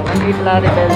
Barangay Plaridel.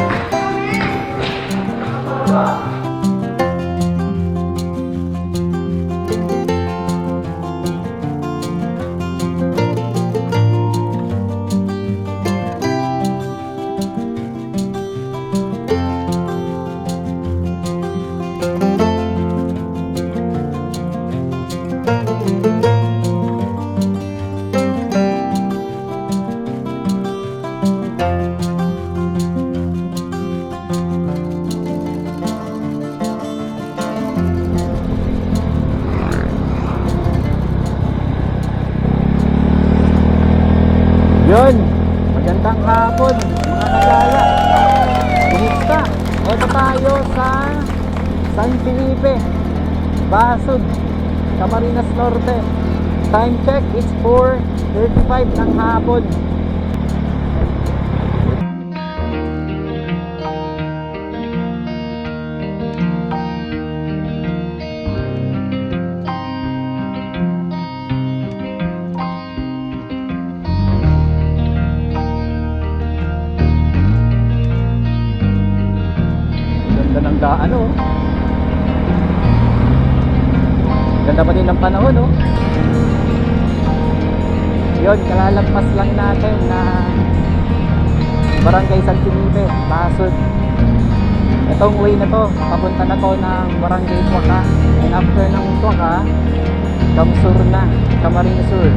Yun, magandang hapon mga kagala. Kumusta? Ito tayo sa San Felipe, Basud, Camarines Norte. Time check is 4:35 ng hapon. Ano, ganda pa din ng panahon, no? Yun, kalalampas lang natin na Barangay San Felipe, Basud. Itong way na to, papunta na to ng Barangay Tuaca. And after ng Tuaca, Kamsur na, Camarines Sur.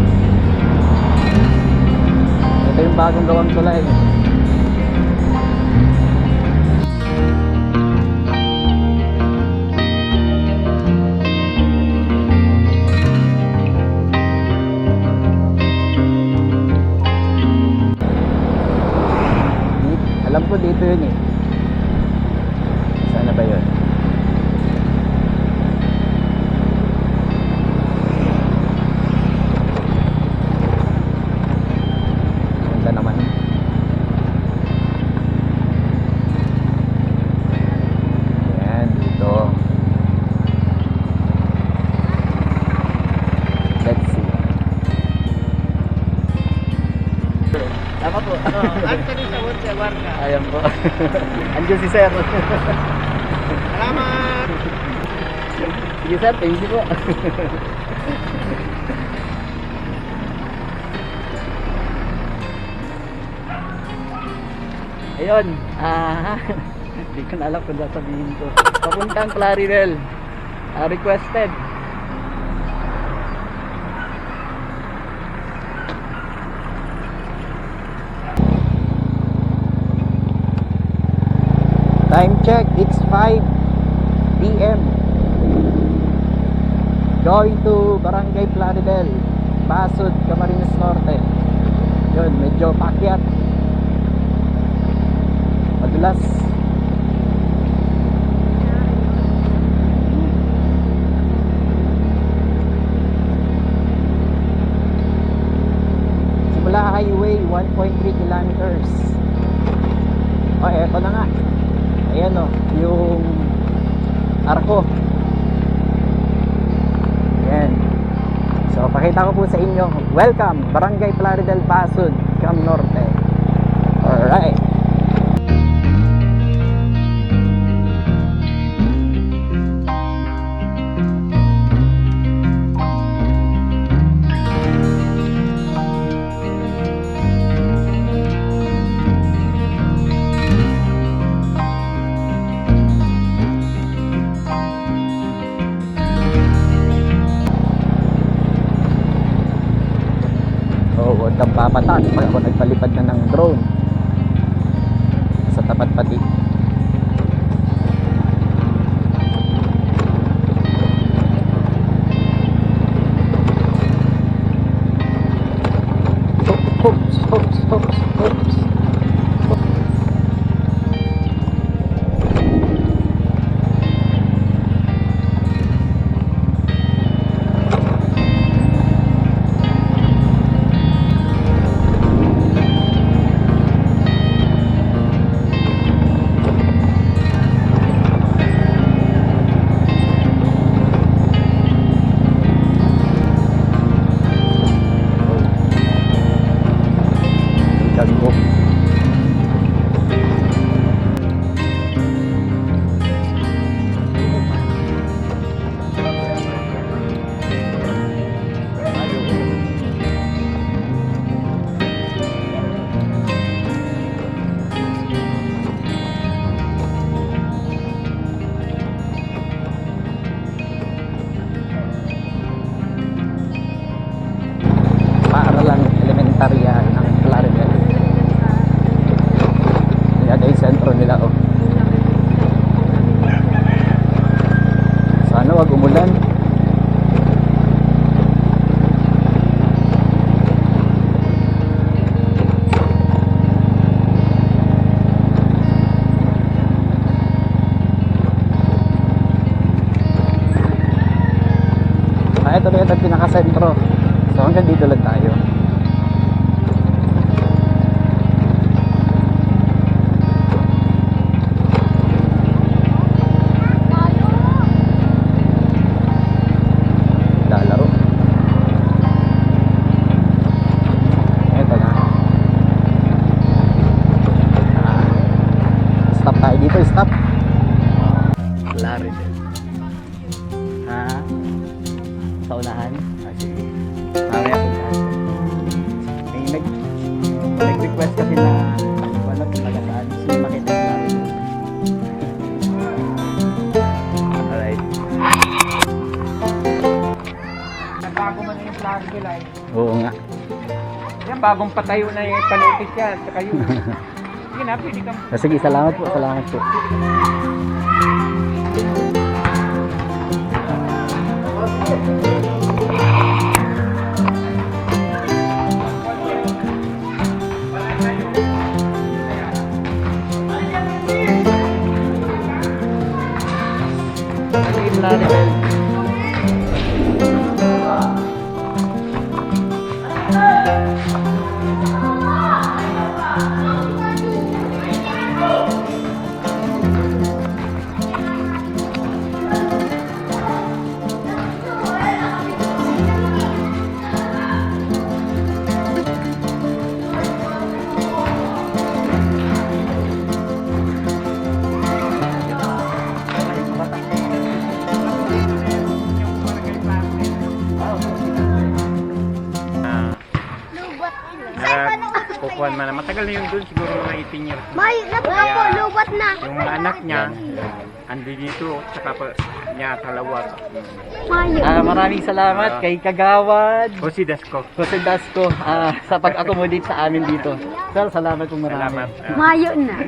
Ito yung bagong gawang tulay. Alam ko dito yun eh. Sana ba yun? Ganda naman. Ayan, dito. Let's see. Tama po. Anthony Sabot sa Warga. Ayan po. Andiyan si Sir. Salamat! Sige sir, thank you po. Ayun, hindi ko na alam kung sasabihin ko. Papuntang Plaridel. Requested. Time check, it's 5 PM. Going to Barangay Plaridel, Basud, Camarines Norte. Yun, medyo pakyat. Madulas. Simula highway, 1.3 kilometers. Oh, eto na nga. Ayan o, yung arko. Ayan. So, pakita ko po sa inyo. Welcome, Barangay Plaridel, Basud, Cam Norte. Alright. Huwag kang papatak pag ako nagpalipad na ng drone sa tapat pati. Oops. Ito na yung pinaka-sentro. So hanggang dito lang tayo. Lalaro. Ito na. Stop tayo dito, stop. Clarity. Ha? Sa unahan? Ah, sige. Mamaya puntahan ko. May nag-request kasi na ano, taga saan. Gusto niya makita yung Clarity. Alright. Nagbago man yung Clarity Line. Oo nga. Yan, bagong patayo na yung panutis yan. Saka yun. Sige na, pwede kang... Sige, salamat po, salamat po. Kukuhan man. Matagal na yun doon, siguro mga 18 years. May, nabuka po, lubat na. Yung mga anak niya, andi dito, saka pa niya talawag. Mayo. Maraming salamat kay Kagawad Jose Dasco. Jose Dasco sa pag-accommodate sa amin dito. Sir, salamat po marami. Salamat. Mayo na.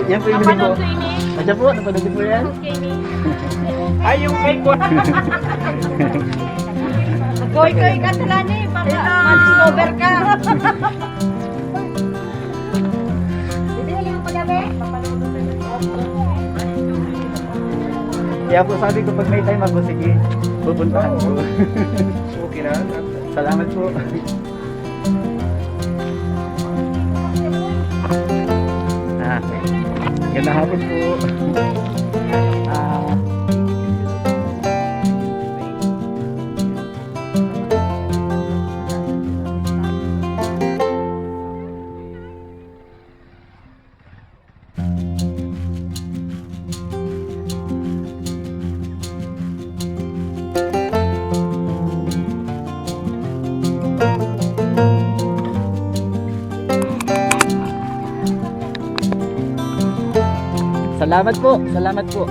Yan po yung huli ko. Asya po, napanood niyo po yan. Ay, yung cake ko. Koy-koy ka sila ni, para ma-discover ka. Kaya po sabi ko pag may time ako, sige, pupuntahan ko. Okay na. Salamat po. Gandang hapon po. Salamat po, salamat po.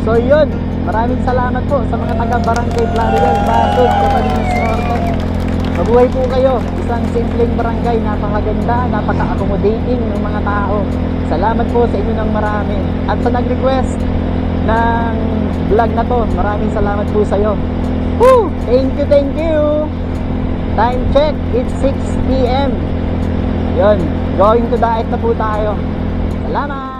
So yun, maraming salamat po sa mga taga Barangay Plaridel, Basod, Camarines Norte. Mabuhay po kayo, isang simpleng barangay, napakaganda, napaka-accommodating ng mga tao. Salamat po sa inyo ng marami. At sa nag-request ng vlog na to, maraming salamat po sa iyo. Woo! Thank you! Time check, it's 6 PM. Yun, going to diet na po tayo. Salamat!